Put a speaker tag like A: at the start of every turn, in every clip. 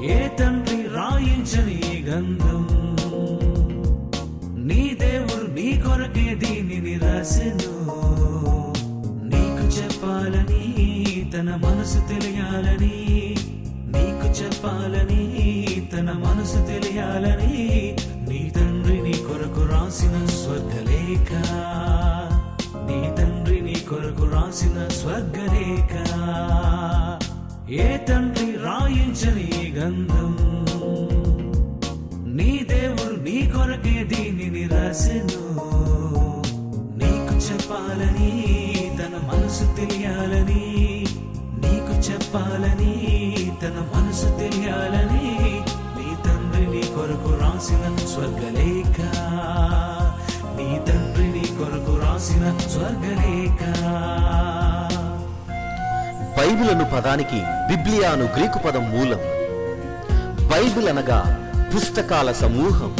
A: ఏ తండ్రి రాయించని గంధం, నీ దేవుడు నీ కొరకే దీనిని రాసెను. నీకు చెప్పాలని, తన మనసు తెలియాలని, నీకు చెప్పాలని, తన మనసు తెలియాలని, నీ తండ్రి నీ కొరకు రాసిన స్వర్గలేఖ, నీ తండ్రి నీ కొరకు రాసిన స్వర్గలేఖ. ఏ తండ్రి రాయించని గంధం, నీ దేవుడు నీ కొరకే దీనిని రాసెను. నీకు చెప్పాలని, తన మనసు తెలియాలని, నీకు చెప్పాలని, తన మనసు తెలియాలని, నీ తండ్రి నీ కొరకు రాసిన స్వర్గలేఖ, నీ తండ్రి నీ కొరకు రాసిన స్వర్గలేఖ.
B: బైబిల్ అను పదానికి బిబ్లియా అను గ్రీకు పదం మూలం. బైబిల్ అనగా పుస్తకాల సమూహం.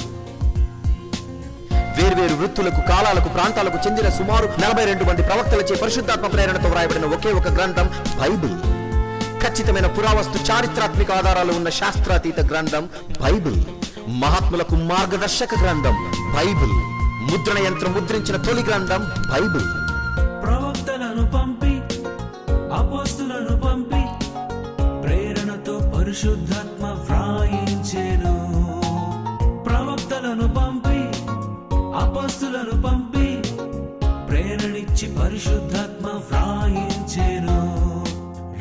B: వేర్వేరు వృత్తులకు, కాలాలకు, ప్రాంతాలకు చెందిన సుమారు 42 మంది ప్రవక్తలచే పరిశుద్ధాత్మ ప్రేరణతో వ్రాయబడిన ఒకే ఒక గ్రంథం బైబిల్. ఖచ్చితమైన పురావస్తు, చారిత్రాత్మక ఆధారాలు ఉన్న శాస్త్రాతీత గ్రంథం బైబిల్. మహాత్ములకు మార్గదర్శక గ్రంథం బైబిల్. ముద్రణ యంత్రం ముద్రించిన తొలి గ్రంథం బైబిల్.
A: ప్రవక్తలను పంపి, అపోస్తులను పంపి, ప్రేరణతో పరిశుద్ధాత్మ వ్రాయించెను. ప్రవక్తలను పంపి, అపోస్తులను పంపి, ప్రేరణిచ్చి పరిశుద్ధాత్మ వ్రాయించెను.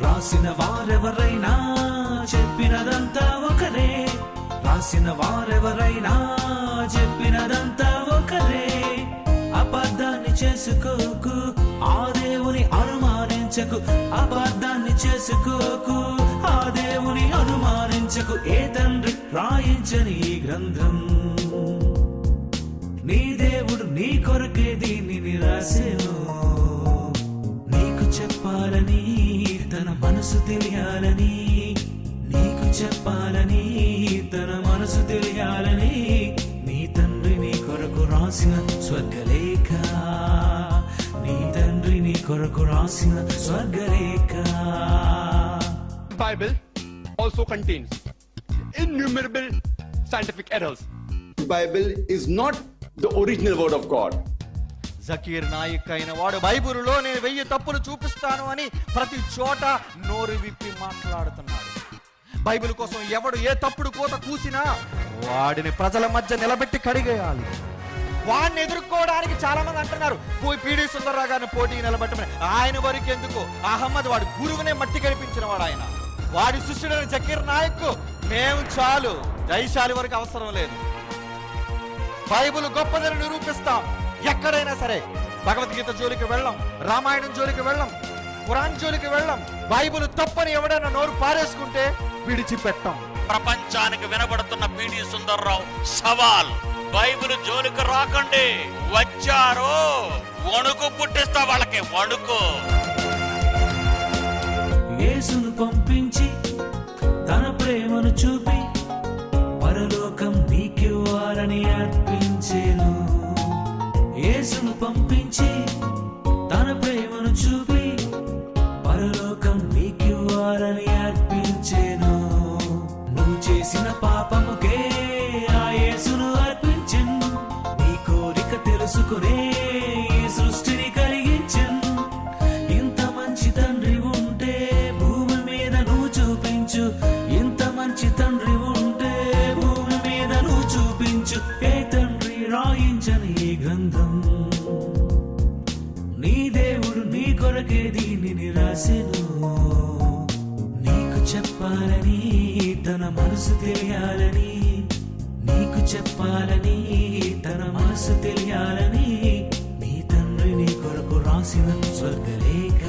A: రాసిన వారెవరైనా చెప్పినదంతా ఒకరే, రాసిన వారెవరైనా చెప్పినదంతా ఒకరే. అబద్ధాన్ని చేసుకోకు, ఆ దేవుని అనుమానించకు, అబద్ధాన్ని చేసుకోకు, ఆ దేవుని అనుమానించకు. ఏ తండ్రి రాయించని ఈ గ్రంథం, నీ దేవుడు నీ కొరకే దీనిని రాసెను. నీకు చెప్పాలని, తన మనసు తెలియాలని, నీకు చెప్పాలని, తన మనసు తెలియాలని, నీ తండ్రి నీ కొరకు రాసిన స్వర్గలేఖ, నీ తండ్రి నీ కొరకు రాసిన స్వర్గలేఖ.
C: Bible also contains innumerable scientific errors.
D: Bible is not the original word of God.
E: Zakir Naik అయిన వాడు బైబిలులో నేను 1000 తప్పులు చూపిస్తాను అని ప్రతి చోట నోరు విప్పి మాట్లాడుతున్నాడు. బైబిల్ కోసం ఎవడు ఏ తప్పుడు కోత కూసినా వాడిని ప్రజల మధ్య నిలబెట్టి కడిగేయాలి. వాడిని ఎదుర్కోవడానికి చాలా మంది అంటున్నారు, పీడి సుందర్రావు గారిని పోటీ నిలబెట్టమని. ఆయన వరకు ఎందుకు? అహ్మద్ వాడు గురువునే మట్టి కనిపించిన వాడు. ఆయన వాడి శిష్యుడైన జకీర్ నాయక్ మేము చాలు, జైశాలి వరకు అవసరం లేదు. బైబిల్ గొప్పదని నిరూపిస్తాం. ఎక్కడైనా సరే భగవద్గీత జోలికి వెళ్ళం, రామాయణం జోలికి వెళ్ళం, ఖురాన్ జోలికి వెళ్ళం. బైబిల్ తప్పని ఎవడైనా నోరు పారేసుకుంటే విడిచిపెట్టాం.
F: ప్రపంచానికి వినబడుతున్న పీడి సుందర్రావు సవాల్, బైబిల్ జోలికి రాకండి, వచ్చారు వణుకు పుట్టిస్తా వాళ్ళకి వణుకు.
A: యేసును పంపించి తన ప్రేమను చూపి పరలోకం నీకివ్వాలని అర్పించెను. యేసును పంపించి తన ప్రేమను చూపి పరలోకం నీకివ్వాలని అర్పించెను. నువ్వు చేసిన పాపముకే ఆ యేసును అర్పించెను. నీ కోరిక తెలుసుకునే ఈ సృష్టిని కలిగించెను. ఇంత మంచి తండ్రి ఉంటే భూమి మీద నువ్వు చూపించు, ఇంత మంచి తండ్రి ఉంటే భూమి మీద నువ్వు చూపించు. ఏ తండ్రి రాయించని ఈ గ్రంథం, నీ దేవుడు నీ కొరకే దీనిని రాసెను. నీకు చెప్పాలని, తన మనసు తెలియాలని, నీకు చెప్పాలని, తన మనసు తెలియాలని, నీ తండ్రి నీ కొరకు రాసిన స్వర్గలేఖ,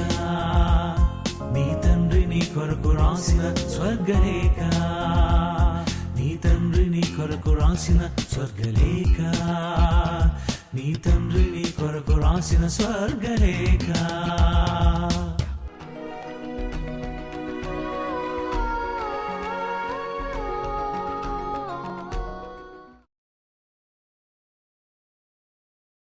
A: నీ తండ్రి నీ కొరకు రాసిన స్వర్గలేఖ, నీ తండ్రి నీ కొరకు రాసిన స్వర్గలేఖ, నీ తండ్రి నీ కొరకు రాసిన స్వర్గలేఖ.